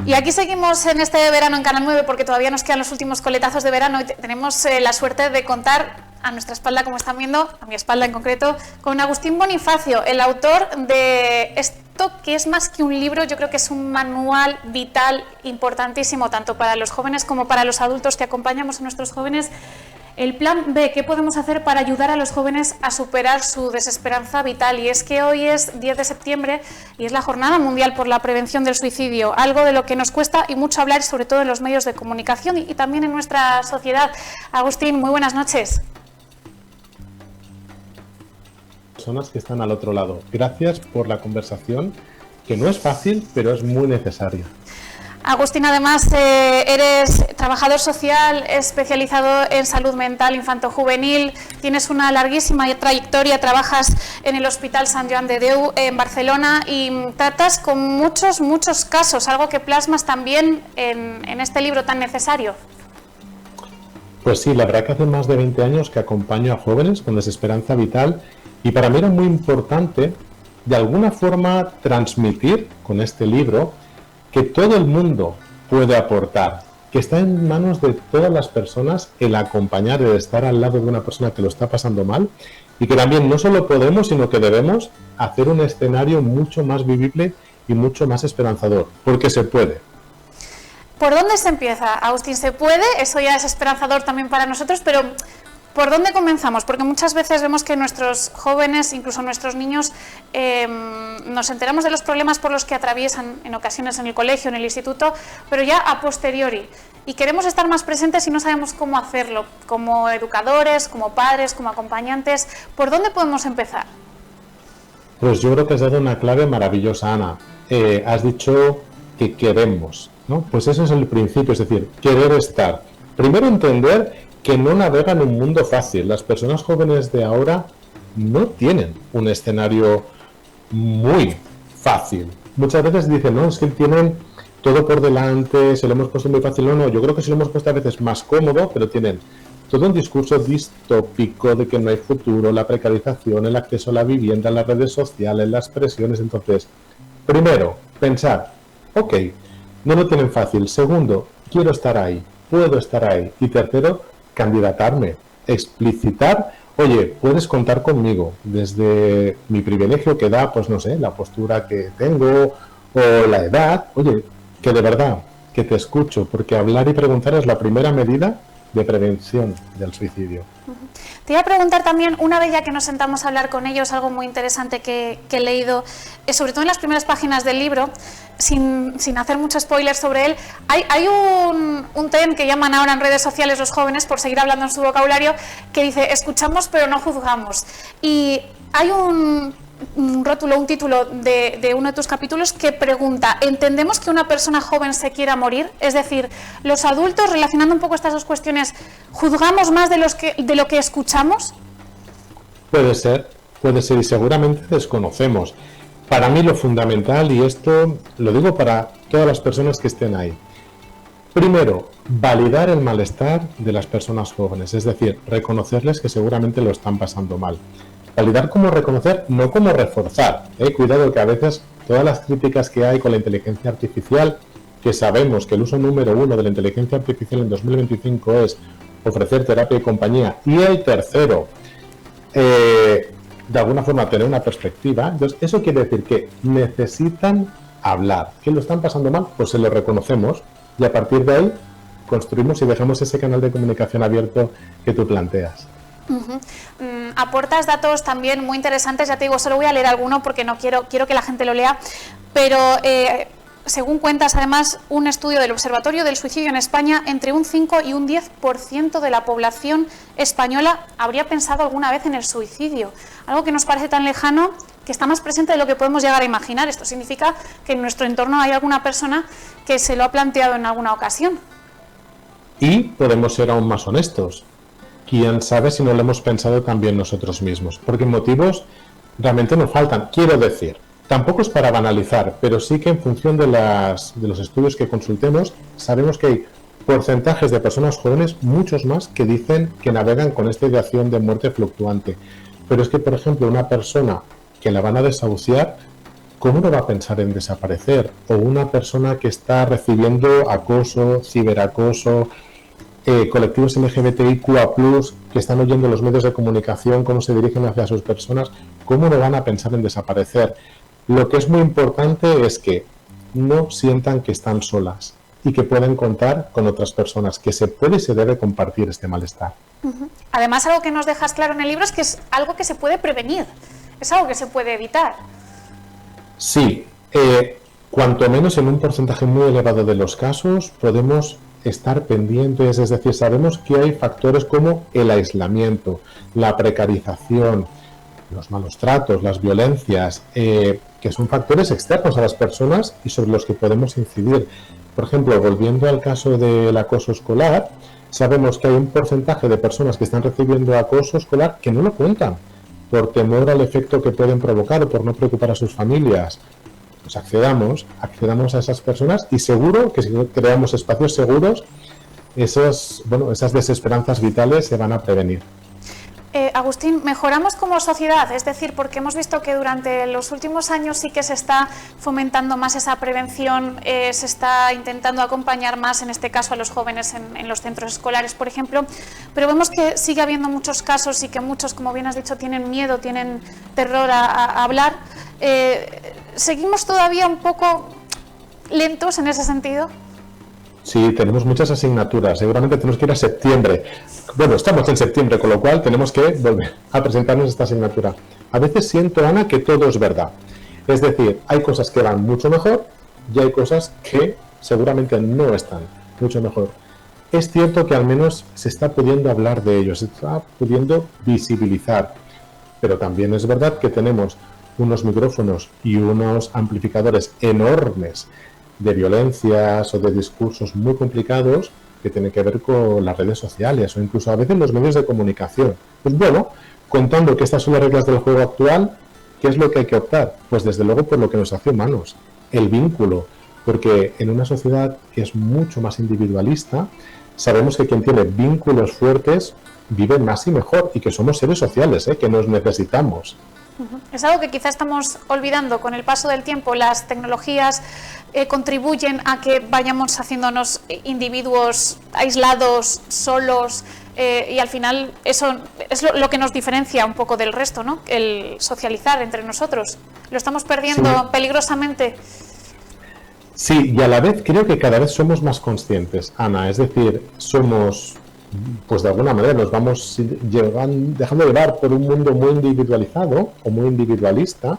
Y aquí seguimos en este verano en Canal 9 porque todavía nos quedan los últimos coletazos de verano y tenemos la suerte de contar a nuestra espalda, como están viendo, a mi espalda en concreto, con Agustín Bonifacio, el autor de esto que es más que un libro, yo creo que es un manual vital importantísimo tanto para los jóvenes como para los adultos que acompañamos a nuestros jóvenes. El plan B, ¿qué podemos hacer para ayudar a los jóvenes a superar su desesperanza vital? Y es que hoy es 10 de septiembre y es la Jornada Mundial por la Prevención del Suicidio, algo de lo que nos cuesta y mucho hablar, sobre todo en los medios de comunicación y también en nuestra sociedad. Agustín, muy buenas noches. Personas que están al otro lado. Gracias por la conversación, que no es fácil, pero es muy necesaria. Agustín, además, eres trabajador social especializado en salud mental infanto-juvenil, tienes una larguísima trayectoria, trabajas en el Hospital Sant Joan de Déu en Barcelona y tratas con muchos casos, algo que plasmas también en este libro tan necesario. Pues sí, la verdad que hace más de 20 años que acompaño a jóvenes con desesperanza vital y para mí era muy importante, de alguna forma, transmitir con este libro que todo el mundo puede aportar, que está en manos de todas las personas el acompañar, el estar al lado de una persona que lo está pasando mal y que también no solo podemos, sino que debemos hacer un escenario mucho más vivible y mucho más esperanzador, porque se puede. ¿Por dónde se empieza, Agustín? ¿Se puede? Eso ya es esperanzador también para nosotros, pero ¿por dónde comenzamos? Porque muchas veces vemos que nuestros jóvenes, incluso nuestros niños, nos enteramos de los problemas por los que atraviesan en ocasiones en el colegio, en el instituto, pero ya a posteriori. Y queremos estar más presentes y no sabemos cómo hacerlo, como educadores, como padres, como acompañantes. ¿Por dónde podemos empezar? Pues yo creo que has dado una clave maravillosa, Ana. Has dicho que queremos, ¿no? Pues eso es el principio, es decir, querer estar. Primero entender que no navegan un mundo fácil. Las personas jóvenes de ahora no tienen un escenario muy fácil. Muchas veces dicen, no, es que tienen todo por delante, se lo hemos puesto muy fácil. No, yo creo que se lo hemos puesto a veces más cómodo, pero tienen todo un discurso distópico de que no hay futuro, la precarización, el acceso a la vivienda, las redes sociales, las presiones. Entonces, primero, pensar, ok, no lo tienen fácil. Segundo, quiero estar ahí, puedo estar ahí. Y tercero, candidatarme, explicitar, oye, puedes contar conmigo desde mi privilegio que da, pues no sé, la postura que tengo o la edad, oye, que de verdad, que te escucho, porque hablar y preguntar es la primera medida de prevención del suicidio. Te iba a preguntar también, una vez ya que nos sentamos a hablar con ellos, algo muy interesante que he leído, sobre todo en las primeras páginas del libro, sin hacer mucho spoiler sobre él, hay un tren que llaman ahora en redes sociales los jóvenes, por seguir hablando en su vocabulario, que dice, escuchamos pero no juzgamos. Y hay un rótulo, un título de uno de tus capítulos que pregunta, ¿entendemos que una persona joven se quiera morir? Es decir, los adultos, relacionando un poco estas dos cuestiones, ¿juzgamos más de lo que escuchamos? Puede ser y seguramente desconocemos. Para mí lo fundamental, y esto lo digo para todas las personas que estén ahí, primero, validar el malestar de las personas jóvenes, es decir, reconocerles que seguramente lo están pasando mal. Validar como reconocer, no como reforzar. Cuidado que a veces todas las críticas que hay con la inteligencia artificial, que sabemos que el uso número 1 de la inteligencia artificial en 2025 es ofrecer terapia y compañía, y el tercero, de alguna forma tener una perspectiva, entonces eso quiere decir que necesitan hablar. ¿Que lo están pasando mal? Pues se lo reconocemos y a partir de ahí construimos y dejamos ese canal de comunicación abierto que tú planteas. Aportas datos también muy interesantes, ya te digo, solo voy a leer alguno porque no quiero que la gente lo lea, pero según cuentas además un estudio del Observatorio del Suicidio en España, entre un 5 y un 10% de la población española habría pensado alguna vez en el suicidio, algo que nos parece tan lejano que está más presente de lo que podemos llegar a imaginar. Esto significa que en nuestro entorno hay alguna persona que se lo ha planteado en alguna ocasión. Y podemos ser aún más honestos. Quién sabe si no lo hemos pensado también nosotros mismos, porque motivos realmente nos faltan. Quiero decir, tampoco es para banalizar, pero sí que en función de los estudios que consultemos, sabemos que hay porcentajes de personas jóvenes, muchos más, que dicen que navegan con esta ideación de muerte fluctuante. Pero es que, por ejemplo, una persona que la van a desahuciar, ¿cómo no va a pensar en desaparecer? O una persona que está recibiendo acoso, ciberacoso, colectivos LGBTIQA+, que están oyendo los medios de comunicación, cómo se dirigen hacia sus personas, ¿cómo no van a pensar en desaparecer? Lo que es muy importante es que no sientan que están solas y que pueden contar con otras personas, que se puede y se debe compartir este malestar. Además, algo que nos dejas claro en el libro es que es algo que se puede prevenir, es algo que se puede evitar. Sí, cuanto menos en un porcentaje muy elevado de los casos podemos estar pendientes, es decir, sabemos que hay factores como el aislamiento, la precarización, los malos tratos, las violencias, que son factores externos a las personas y sobre los que podemos incidir. Por ejemplo, volviendo al caso del acoso escolar, sabemos que hay un porcentaje de personas que están recibiendo acoso escolar que no lo cuentan, por temor al efecto que pueden provocar o por no preocupar a sus familias. Pues accedamos a esas personas y seguro que si creamos espacios seguros, esas desesperanzas vitales se van a prevenir. Agustín, mejoramos como sociedad, es decir, porque hemos visto que durante los últimos años sí que se está fomentando más esa prevención, se está intentando acompañar más, en este caso, a los jóvenes en los centros escolares, por ejemplo, pero vemos que sigue habiendo muchos casos y que muchos, como bien has dicho, tienen miedo, tienen terror a hablar. ¿Seguimos todavía un poco lentos en ese sentido? Sí, tenemos muchas asignaturas, seguramente tenemos que ir a septiembre. Bueno, estamos en septiembre, con lo cual tenemos que volver a presentarnos esta asignatura. A veces siento, Ana, que todo es verdad. Es decir, hay cosas que van mucho mejor y hay cosas que seguramente no están mucho mejor. Es cierto que al menos se está pudiendo hablar de ello, se está pudiendo visibilizar, pero también es verdad que tenemos unos micrófonos y unos amplificadores enormes de violencias o de discursos muy complicados que tienen que ver con las redes sociales o incluso a veces los medios de comunicación. Pues bueno, contando que estas son las reglas del juego actual, ¿qué es lo que hay que optar? Pues desde luego por lo que nos hace humanos, el vínculo, porque en una sociedad que es mucho más individualista, sabemos que quien tiene vínculos fuertes vive más y mejor y que somos seres sociales, que nos necesitamos. Es algo que quizá estamos olvidando con el paso del tiempo. Las tecnologías contribuyen a que vayamos haciéndonos individuos aislados, solos, y al final eso es lo que nos diferencia un poco del resto, ¿no? El socializar entre nosotros. Lo estamos perdiendo peligrosamente. Sí, y a la vez creo que cada vez somos más conscientes, Ana, es decir, somos, pues de alguna manera nos vamos dejando llevar por un mundo muy individualizado o muy individualista,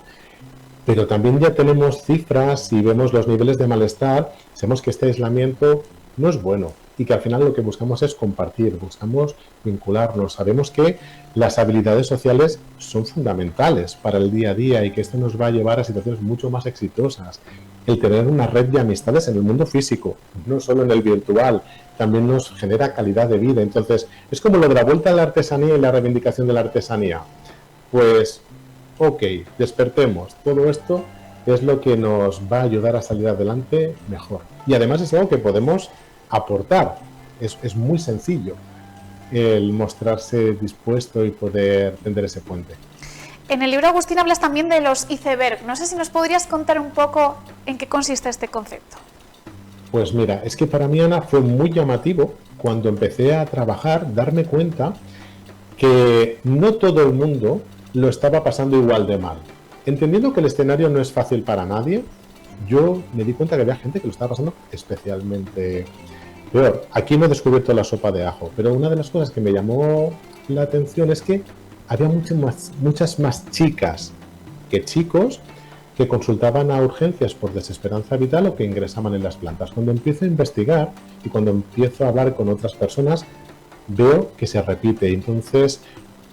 pero también ya tenemos cifras y vemos los niveles de malestar, sabemos que este aislamiento no es bueno y que al final lo que buscamos es compartir, buscamos vincularnos, sabemos que las habilidades sociales son fundamentales para el día a día y que esto nos va a llevar a situaciones mucho más exitosas. El tener una red de amistades en el mundo físico, no solo en el virtual, también nos genera calidad de vida. Entonces, es como lo de la vuelta a la artesanía y la reivindicación de la artesanía. Pues, ok, despertemos. Todo esto es lo que nos va a ayudar a salir adelante mejor. Y además es algo que podemos aportar. Es muy sencillo el mostrarse dispuesto y poder tender ese puente. En el libro, Agustín, hablas también de los iceberg. No sé si nos podrías contar un poco en qué consiste este concepto. Pues mira, es que para mí, Ana, fue muy llamativo cuando empecé a trabajar, darme cuenta que no todo el mundo lo estaba pasando igual de mal. Entendiendo que el escenario no es fácil para nadie, yo me di cuenta que había gente que lo estaba pasando especialmente peor. Aquí no he descubierto la sopa de ajo, pero una de las cosas que me llamó la atención es que había muchas más chicas que chicos que consultaban a urgencias por desesperanza vital o que ingresaban en las plantas. Cuando empiezo a investigar y cuando empiezo a hablar con otras personas, veo que se repite. Entonces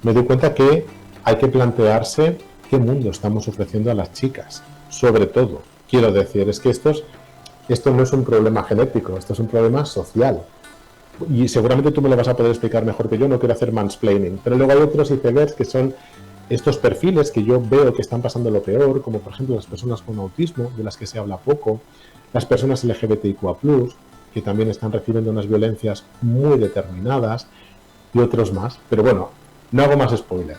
me doy cuenta que hay que plantearse qué mundo estamos ofreciendo a las chicas. Sobre todo, quiero decir, es que esto no es un problema genético, esto es un problema social. Y seguramente tú me lo vas a poder explicar mejor que yo, no quiero hacer mansplaining. Pero luego hay otros icebergs que son estos perfiles que yo veo que están pasando lo peor, como por ejemplo las personas con autismo, de las que se habla poco, las personas LGBTIQA+, que también están recibiendo unas violencias muy determinadas, y otros más. Pero bueno, no hago más spoiler.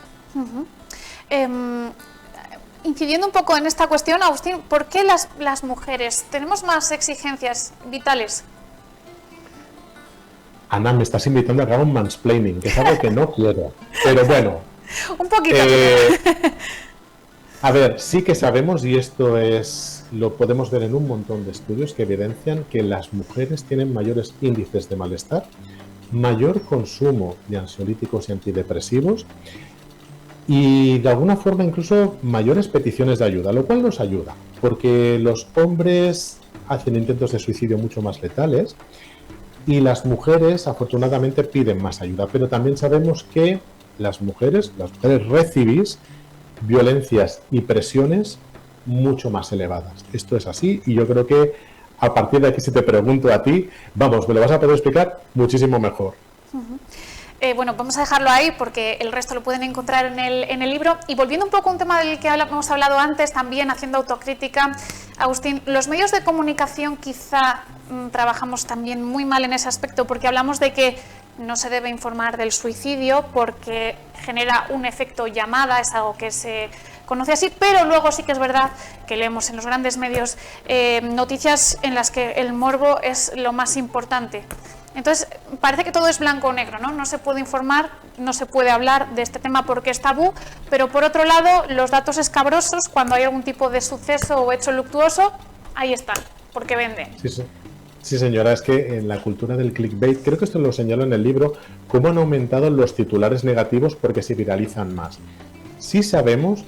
incidiendo un poco en esta cuestión, Agustín, ¿por qué las mujeres tenemos más exigencias vitales? Ana, me estás invitando a que haga un mansplaining, que es algo que no quiero. Pero bueno. Un poquito. A ver, sí que sabemos, y esto lo podemos ver en un montón de estudios que evidencian que las mujeres tienen mayores índices de malestar, mayor consumo de ansiolíticos y antidepresivos y de alguna forma incluso mayores peticiones de ayuda, lo cual nos ayuda, porque los hombres hacen intentos de suicidio mucho más letales y las mujeres afortunadamente piden más ayuda, pero también sabemos que las mujeres recibís violencias y presiones mucho más elevadas. Esto es así y yo creo que a partir de aquí, si te pregunto a ti, vamos, me lo vas a poder explicar muchísimo mejor. Bueno, vamos a dejarlo ahí porque el resto lo pueden encontrar en el libro. Y volviendo un poco a un tema del que hemos hablado antes, también haciendo autocrítica, Agustín, los medios de comunicación quizá trabajamos también muy mal en ese aspecto porque hablamos de que no se debe informar del suicidio porque genera un efecto llamada, es algo que se conoce así, pero luego sí que es verdad que leemos en los grandes medios noticias en las que el morbo es lo más importante. Entonces, parece que todo es blanco o negro, ¿no? No se puede informar, no se puede hablar de este tema porque es tabú, pero por otro lado, los datos escabrosos, cuando hay algún tipo de suceso o hecho luctuoso, ahí están, porque venden. Sí, señora, es que en la cultura del clickbait, creo que esto lo señalo en el libro, cómo han aumentado los titulares negativos porque se viralizan más. Sí sabemos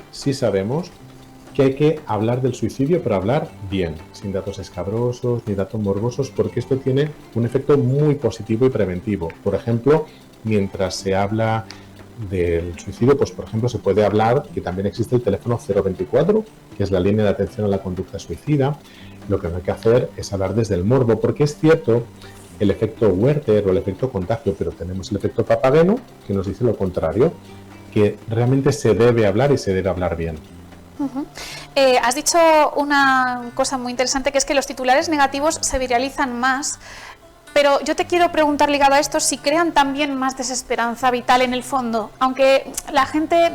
que hay que hablar del suicidio, pero hablar bien, sin datos escabrosos ni datos morbosos, porque esto tiene un efecto muy positivo y preventivo. Por ejemplo, mientras se habla del suicidio, pues por ejemplo se puede hablar que también existe el teléfono 024, que es la línea de atención a la conducta suicida. Lo que no hay que hacer es hablar desde el morbo, porque es cierto el efecto Werther o el efecto contagio, pero tenemos el efecto Papageno, que nos dice lo contrario, que realmente se debe hablar y se debe hablar bien. Has dicho una cosa muy interesante, que es que los titulares negativos se viralizan más, pero yo te quiero preguntar, ligado a esto, si crean también más desesperanza vital en el fondo, aunque la gente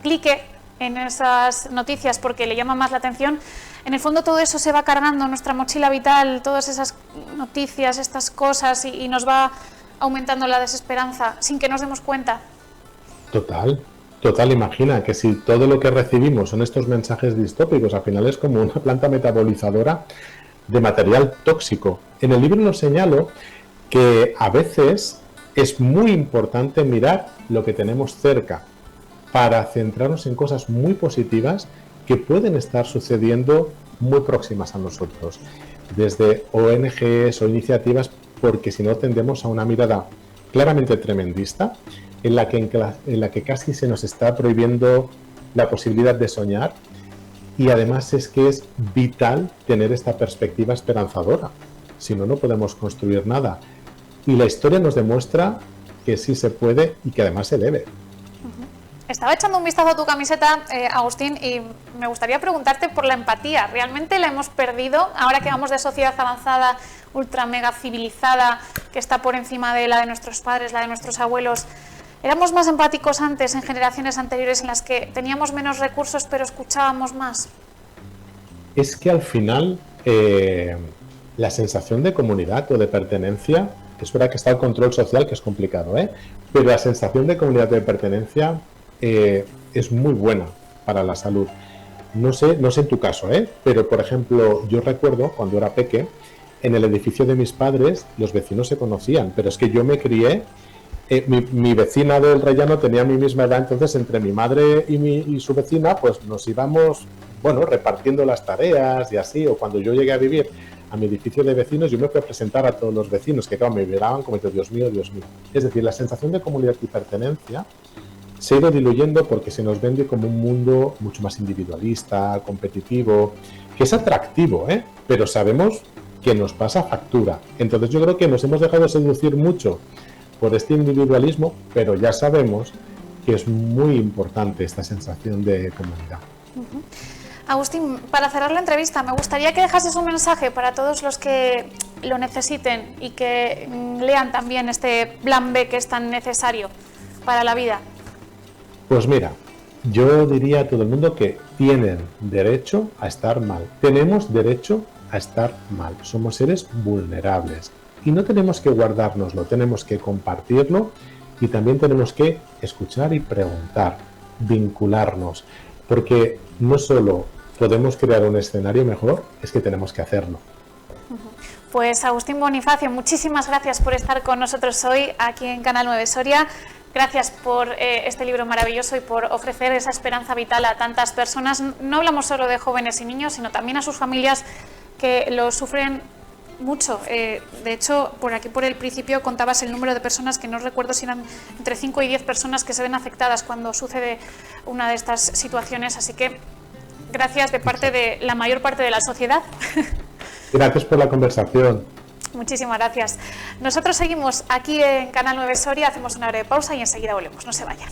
clique en esas noticias porque le llama más la atención, en el fondo todo eso se va cargando nuestra mochila vital, todas esas noticias, estas cosas, y nos va aumentando la desesperanza sin que nos demos cuenta. Total, imagina que si todo lo que recibimos son estos mensajes distópicos, al final es como una planta metabolizadora de material tóxico. En el libro nos señalo que a veces es muy importante mirar lo que tenemos cerca para centrarnos en cosas muy positivas que pueden estar sucediendo muy próximas a nosotros, desde ONGs o iniciativas, porque si no tendemos a una mirada claramente tremendista, en la que casi se nos está prohibiendo la posibilidad de soñar, y además es que es vital tener esta perspectiva esperanzadora, si no, no podemos construir nada. Y la historia nos demuestra que sí se puede y que además se debe. Estaba echando un vistazo a tu camiseta, Agustín, y me gustaría preguntarte por la empatía. ¿Realmente la hemos perdido ahora que vamos de sociedad avanzada, ultra mega civilizada, que está por encima de la de nuestros padres, la de nuestros abuelos? ¿Éramos más empáticos antes, en generaciones anteriores, en las que teníamos menos recursos pero escuchábamos más? Es que al final la sensación de comunidad o de pertenencia, es verdad que está el control social, que es complicado, pero la sensación de comunidad o de pertenencia es muy buena para la salud. No sé en tu caso, pero por ejemplo, yo recuerdo cuando era peque, en el edificio de mis padres los vecinos se conocían, pero es que yo me crié, mi vecina del Rellano tenía mi misma edad, entonces entre mi madre y su vecina pues nos íbamos, repartiendo las tareas y así, o cuando yo llegué a vivir a mi edificio de vecinos, yo me fui a presentar a todos los vecinos, que claro, me miraban como diciendo, Dios mío. Es decir, la sensación de comunidad y pertenencia se ha ido diluyendo porque se nos vende como un mundo mucho más individualista, competitivo, que es atractivo, pero sabemos que nos pasa factura. Entonces yo creo que nos hemos dejado seducir mucho por este individualismo, pero ya sabemos que es muy importante esta sensación de comunidad. Agustín, para cerrar la entrevista, me gustaría que dejases un mensaje para todos los que lo necesiten y que lean también este plan B que es tan necesario para la vida. Pues mira, yo diría a todo el mundo que tienen derecho a estar mal. Tenemos derecho a estar mal. Somos seres vulnerables y no tenemos que guardárnoslo, tenemos que compartirlo y también tenemos que escuchar y preguntar, vincularnos, porque no solo podemos crear un escenario mejor, es que tenemos que hacerlo. Pues Agustín Bonifacio, muchísimas gracias por estar con nosotros hoy aquí en Canal 9 Soria. Gracias por este libro maravilloso y por ofrecer esa esperanza vital a tantas personas. No hablamos solo de jóvenes y niños, sino también a sus familias que lo sufren mucho. De hecho, por aquí por el principio contabas el número de personas, que no recuerdo si eran entre 5 y 10 personas que se ven afectadas cuando sucede una de estas situaciones. Así que gracias de parte de la mayor parte de la sociedad. Gracias por la conversación. Muchísimas gracias. Nosotros seguimos aquí en Canal 9 Soria, hacemos una breve pausa y enseguida volvemos. No se vayan.